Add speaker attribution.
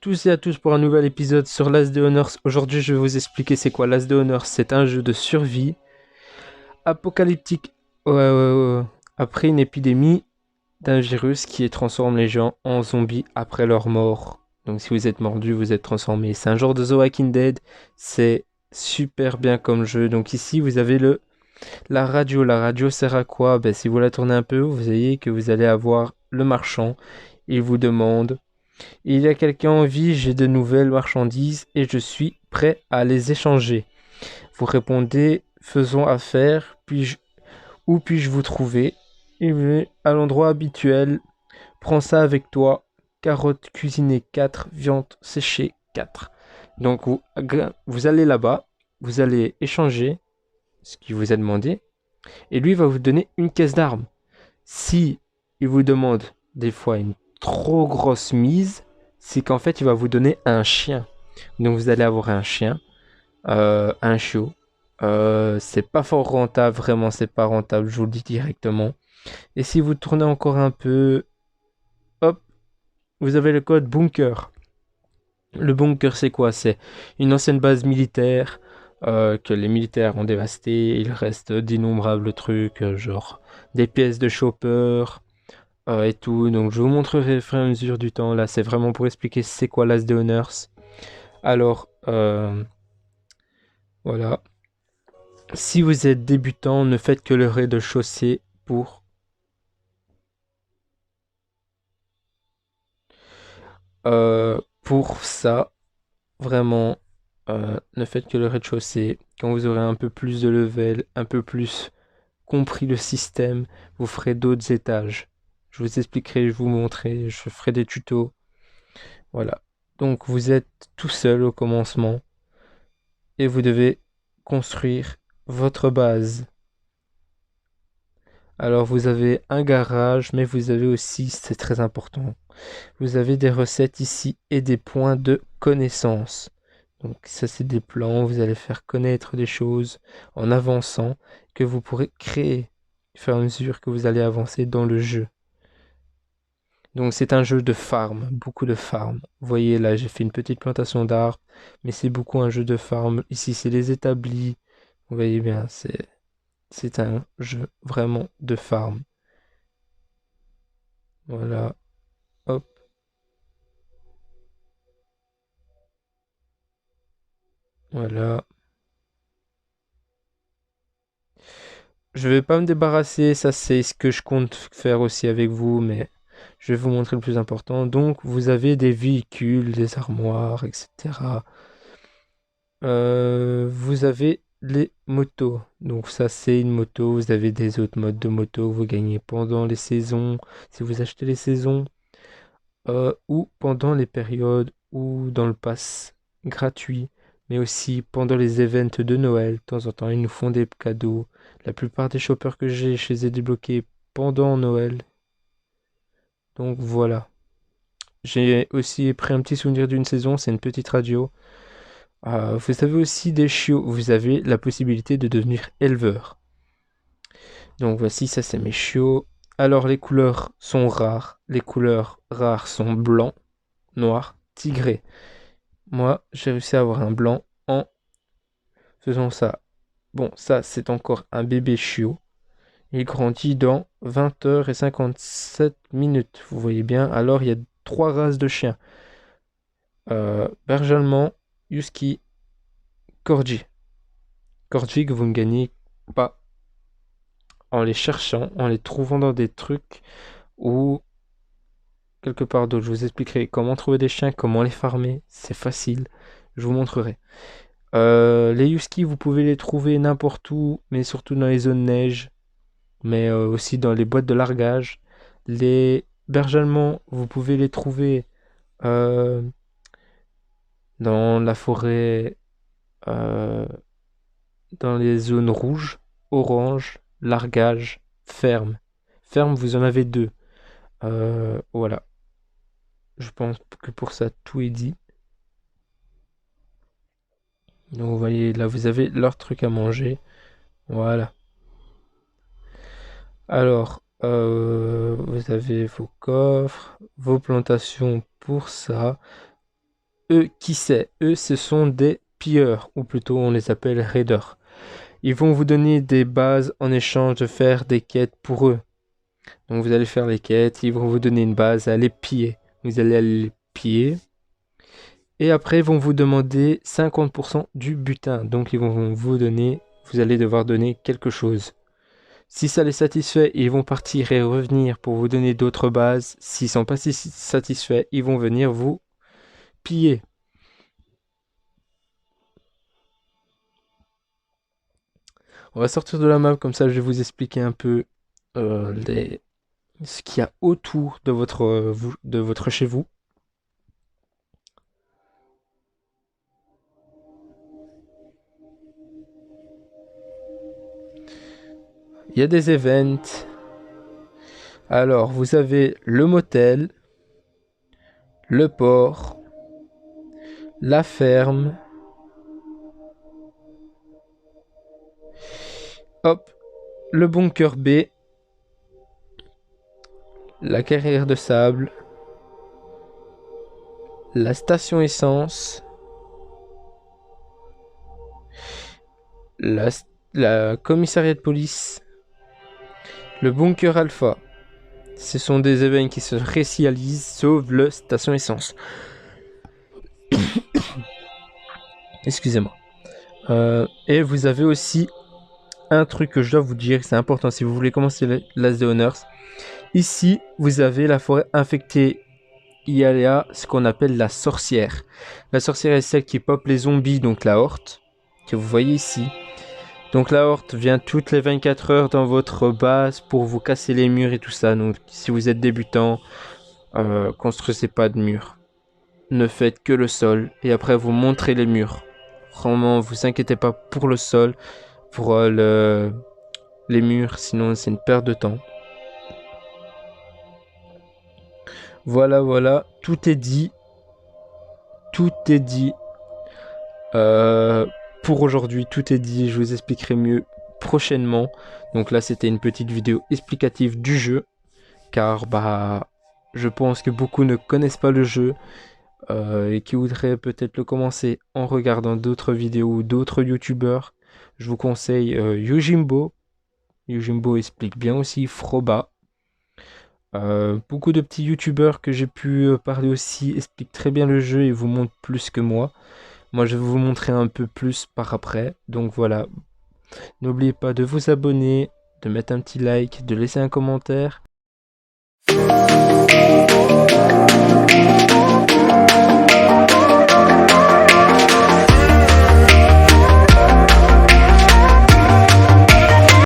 Speaker 1: tous et à tous pour un nouvel épisode sur l'As de Honors. Aujourd'hui, je vais vous expliquer c'est quoi l'As de Honors. C'est un jeu de survie apocalyptique après une épidémie d'un virus qui transforme les gens en zombies après leur mort. Donc si vous êtes mordu, vous êtes transformé. C'est un genre de The Walking Dead. C'est super bien comme jeu. Donc ici, vous avez la radio. La radio sert à quoi? Si vous la tournez un peu, vous voyez que vous allez avoir le marchand. Il vous demande: il y a quelqu'un en vie, j'ai de nouvelles marchandises et je suis prêt à les échanger. Vous répondez: faisons affaire, où puis-je vous trouver? Il est à l'endroit habituel. Prends ça avec toi. Carottes cuisinées 4, viande séchée 4. Donc vous allez là-bas, vous allez échanger ce qui vous a demandé et lui va vous donner une caisse d'armes. Si il vous demande des fois une trop grosse mise, c'est qu'en fait il va vous donner un chien. Donc vous allez avoir un chien, un chiot. C'est pas fort rentable, vraiment c'est pas rentable, je vous le dis directement. Et si vous tournez encore un peu, hop, vous avez le code bunker. Le bunker, c'est quoi? C'est une ancienne base militaire que les militaires ont dévastée. Il reste d'innombrables trucs, genre des pièces de chopper, et tout. Donc je vous montrerai au fur et à mesure du temps. Là, c'est vraiment pour expliquer c'est quoi l'As de Honors. Alors, voilà. Si vous êtes débutant, ne faites que le rez-de-chaussée pour ça. Vraiment, ne faites que le rez-de-chaussée. Quand vous aurez un peu plus de level, un peu plus compris le système, vous ferez d'autres étages. Je vous expliquerai, je vous montrerai, je ferai des tutos. Voilà. Donc vous êtes tout seul au commencement et vous devez construire votre base. Alors vous avez un garage, mais vous avez aussi, c'est très important, vous avez des recettes ici et des points de connaissance. Donc ça c'est des plans, vous allez faire connaître des choses en avançant que vous pourrez créer au fur et à mesure que vous allez avancer dans le jeu. Donc c'est un jeu de farm, beaucoup de farm. Vous voyez là j'ai fait une petite plantation d'arbres, mais c'est beaucoup un jeu de farm. Ici c'est les établis. Vous voyez bien, c'est un jeu vraiment de farm. Voilà, hop, voilà. Je vais pas me débarrasser, ça c'est ce que je compte faire aussi avec vous, mais je vais vous montrer le plus important. Donc vous avez des véhicules, des armoires, etc. Vous avez les motos. Donc ça c'est une moto. Vous avez des autres modes de moto que vous gagnez pendant les saisons, si vous achetez les saisons, ou pendant les périodes ou dans le pass gratuit, mais aussi pendant les events de Noël. De temps en temps, ils nous font des cadeaux. La plupart des shoppers que j'ai, je les ai débloqués pendant Noël. Donc voilà. J'ai aussi pris un petit souvenir d'une saison, c'est une petite radio. Vous avez aussi des chiots, vous avez la possibilité de devenir éleveur. Donc voici, ça c'est mes chiots. Alors les couleurs sont rares. Les couleurs rares sont blanc, noir, tigré. Moi, j'ai réussi à avoir un blanc en faisant ça. Bon, ça c'est encore un bébé chiot. Il grandit dans 20 h et 57 minutes. Vous voyez bien. Alors il y a trois races de chiens. Berger allemand, Husky, Corgi. Corgi que vous ne gagnez pas en les cherchant, en les trouvant dans des trucs ou quelque part d'autre. Je vous expliquerai comment trouver des chiens, comment les farmer. C'est facile. Je vous montrerai. Les Husky, vous pouvez les trouver n'importe où, mais surtout dans les zones neige, mais aussi dans les boîtes de largage. Les berges allemands, vous pouvez les trouver euh, dans la forêt, euh, dans les zones rouges, orange, largage, ferme. Ferme, vous en avez deux. Voilà. Je pense que pour ça, tout est dit. Donc, vous voyez, là, vous avez leur truc à manger. Voilà. Alors, vous avez vos coffres, vos plantations pour ça. eux, qui c'est? Eux, ce sont des pilleurs, ou plutôt on les appelle raiders. Ils vont vous donner des bases en échange de faire des quêtes pour eux. Donc vous allez faire les quêtes, ils vont vous donner une base à aller piller. Vous allez aller les piller. Et après, ils vont vous demander 50% du butin. Donc ils vont vous donner, vous allez devoir donner quelque chose. Si ça les satisfait, ils vont partir et revenir pour vous donner d'autres bases. S'ils sont pas si satisfaits, ils vont venir vous piller. On va sortir de la map, comme ça je vais vous expliquer un peu ce qu'il y a autour de votre chez vous. Il y a des events. Alors, vous avez le motel, le port, la ferme. Hop, le bunker B, la carrière de sable, la station essence, la commissariat de police, le bunker alpha. Ce sont des événements qui se réalisent sauf le station essence. Excusez-moi. Et vous avez aussi un truc que je dois vous dire, c'est important si vous voulez commencer l'As des Honneurs. Ici, vous avez la forêt infectée. Il y a ce qu'on appelle la sorcière. La sorcière est celle qui pop les zombies, donc la horte, que vous voyez ici. Donc la horte vient toutes les 24 heures dans votre base pour vous casser les murs et tout ça. Donc si vous êtes débutant, construisez pas de murs. Ne faites que le sol et après vous montrez les murs. Vraiment, vous inquiétez pas pour le sol, pour les murs, sinon c'est une perte de temps. Voilà, tout est dit. Tout est dit. Pour aujourd'hui, tout est dit. Je vous expliquerai mieux prochainement. Donc là, c'était une petite vidéo explicative du jeu. Car je pense que beaucoup ne connaissent pas le jeu. Et qui voudraient peut-être le commencer en regardant d'autres vidéos ou d'autres youtubeurs. Je vous conseille Yojimbo. Yojimbo explique bien aussi Froba. Beaucoup de petits youtubeurs que j'ai pu parler aussi expliquent très bien le jeu et vous montrent plus que moi. Moi, je vais vous montrer un peu plus par après. Donc voilà. N'oubliez pas de vous abonner, de mettre un petit like, de laisser un commentaire.